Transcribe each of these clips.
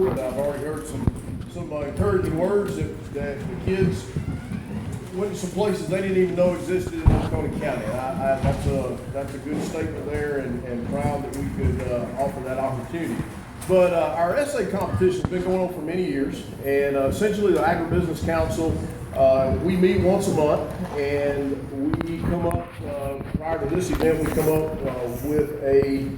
board. I've already heard some encouraging words that the kids went to some places they didn't even know existed in Oconee County. That's a good statement there, and proud that we could offer that opportunity. But our essay competition has been going on for many years, and essentially the Agribusiness Council, we meet once a month, and we come up, prior to this event, we come up with a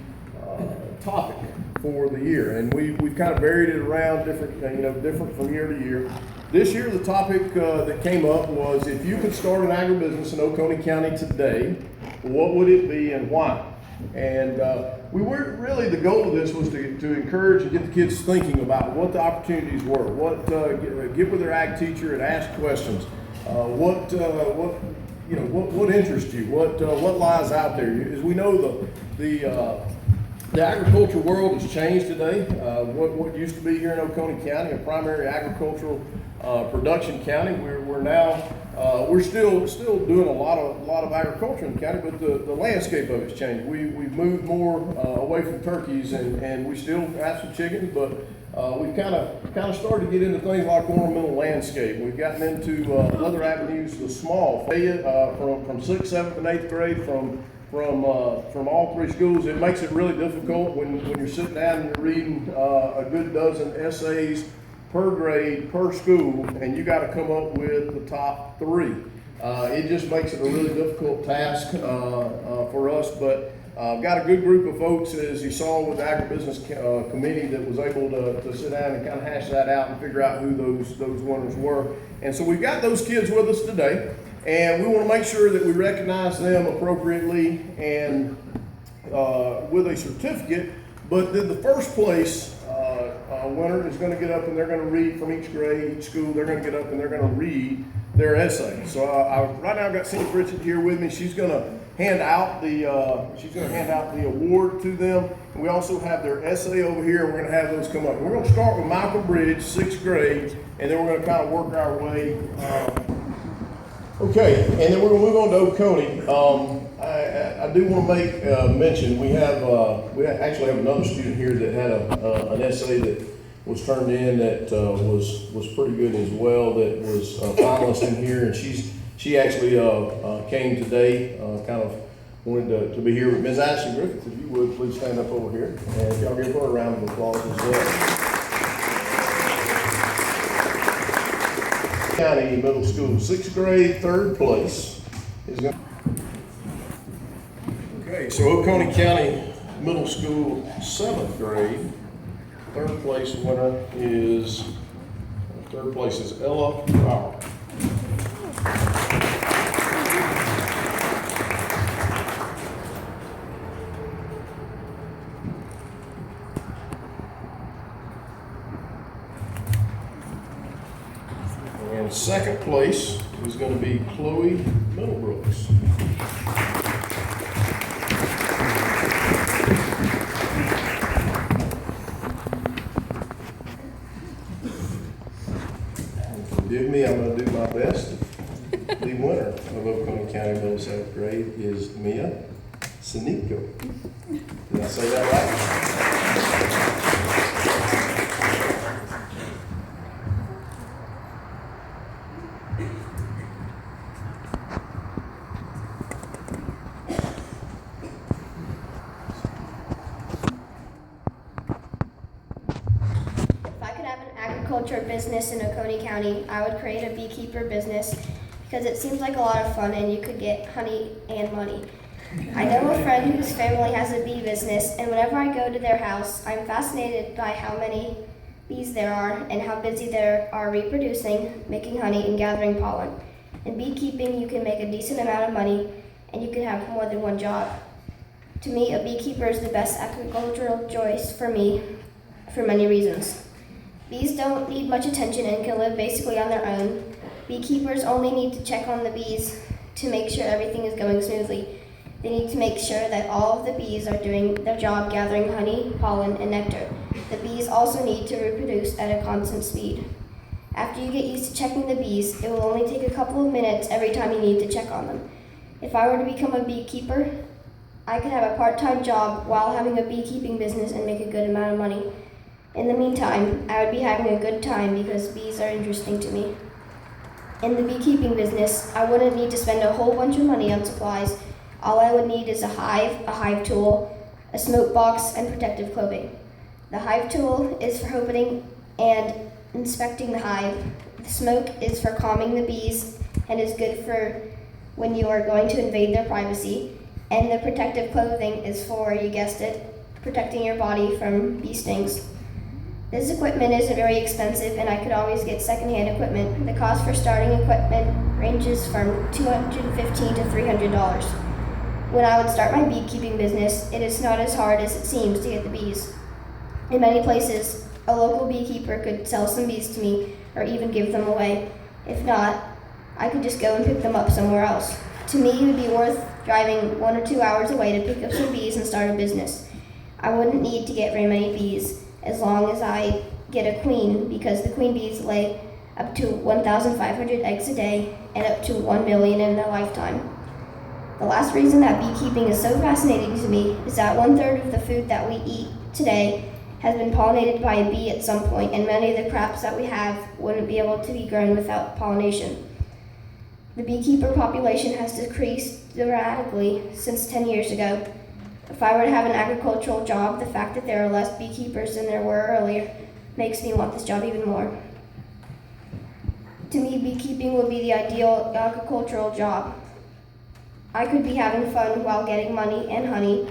topic for the year, and we've kind of varied it around different from year to year. This year, the topic that came up was, if you could start an agribusiness in Oconee County today, what would it be and why? And we were really, the goal of this was to encourage and get the kids thinking about what the opportunities were, get with their ag teacher and ask questions. What interests you? What lies out there? As we know, the agriculture world has changed today. What used to be here in Oconee County, a primary agricultural production county, we're still doing a lot of agriculture in the county, but the landscape of it's changed. We've moved more away from turkeys, and we still have some chickens, but we've kind of started to get into things like ornamental landscape. We've gotten into other avenues, the small, from 6th, 7th, and 8th grade, from all three schools. It makes it really difficult when you're sitting down and you're reading a good dozen essays per grade, per school, and you got to come up with the top three. It just makes it a really difficult task for us, but I've got a good group of folks, as you saw with the Agribusiness Committee, that was able to sit down and kind of hash that out and figure out who those winners were. And so we've got those kids with us today, and we want to make sure that we recognize them appropriately and with a certificate. But then the first place winner is going to get up and they're going to read from each grade, each school. They're going to get up and they're going to read their essay. So right now I've got Cindy Pritchett here with me. She's going to hand out the award to them. And we also have their essay over here. We're going to have those come up. We're going to start with Michael Bridge, 6th grade, and then we're going to kind of work our way. Okay, and then we're going to move on to Oconee. I do want to make mention, we actually have another student here that had an essay that was turned in that was pretty good as well, that was a finalist in here, and she actually came today, kind of wanted to be here with Ms. Ashley Griffith. If you would, please stand up over here, and if y'all give her a round of applause as well. County Middle School, 6th grade, 3rd place is going. Okay, so Oconee County Middle School, 7th grade, 3rd place winner is, 3rd place is Ella Brower. And 2nd place is going to be Chloe Middlebrooks. Forgive me, I'm going to do my best. The winner of Oconee County Middle 7th grade is Mia Sinico. Did I say that right? Business in Oconee County, I would create a beekeeper business because it seems like a lot of fun and you could get honey and money. I know a friend whose family has a bee business, and whenever I go to their house, I'm fascinated by how many bees there are and how busy they are reproducing, making honey, and gathering pollen. In beekeeping, you can make a decent amount of money and you can have more than one job. To me, a beekeeper is the best agricultural choice for me for many reasons. Bees don't need much attention and can live basically on their own. Beekeepers only need to check on the bees to make sure everything is going smoothly. They need to make sure that all of the bees are doing their job gathering honey, pollen, and nectar. The bees also need to reproduce at a constant speed. After you get used to checking the bees, it will only take a couple of minutes every time you need to check on them. If I were to become a beekeeper, I could have a part-time job while having a beekeeping business and make a good amount of money. In the meantime, I would be having a good time because bees are interesting to me. In the beekeeping business, I wouldn't need to spend a whole bunch of money on supplies. All I would need is a hive tool, a smoke box, and protective clothing. The hive tool is for opening and inspecting the hive. The smoke is for calming the bees and is good for when you are going to invade their privacy. And the protective clothing is for, you guessed it, protecting your body from bee stings. This equipment isn't very expensive and I could always get secondhand equipment. The cost for starting equipment ranges from $215 to $300. When I would start my beekeeping business, it is not as hard as it seems to get the bees. In many places, a local beekeeper could sell some bees to me or even give them away. If not, I could just go and pick them up somewhere else. To me, it would be worth driving 1 or 2 hours away to pick up some bees and start a business. I wouldn't need to get very many bees as long as I get a queen, because the queen bees lay up to 1,500 eggs a day and up to 1 million in their lifetime. The last reason that beekeeping is so fascinating to me is that 1/3 of the food that we eat today has been pollinated by a bee at some point, and many of the crops that we have wouldn't be able to be grown without pollination. The beekeeper population has decreased dramatically since 10 years ago. If I were to have an agricultural job, the fact that there are less beekeepers than there were earlier makes me want this job even more. To me, beekeeping would be the ideal agricultural job. I could be having fun while getting money and honey.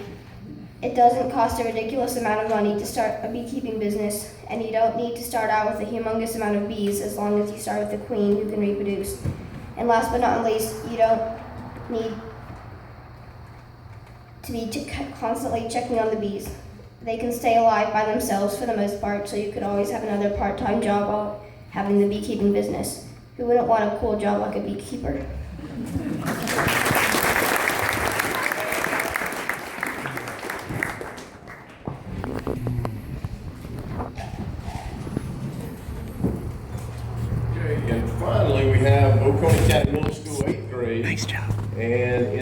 It doesn't cost a ridiculous amount of money to start a beekeeping business, and you don't need to start out with a humongous amount of bees as long as you start with a queen who can reproduce. And last but not least, you don't need to be constantly checking on the bees. They can stay alive by themselves for the most part, so you could always have another part-time job while having the beekeeping business. Who wouldn't want a cool job like a beekeeper? Okay, and finally, we have Oconee County Middle School 8th grade. Nice job. And in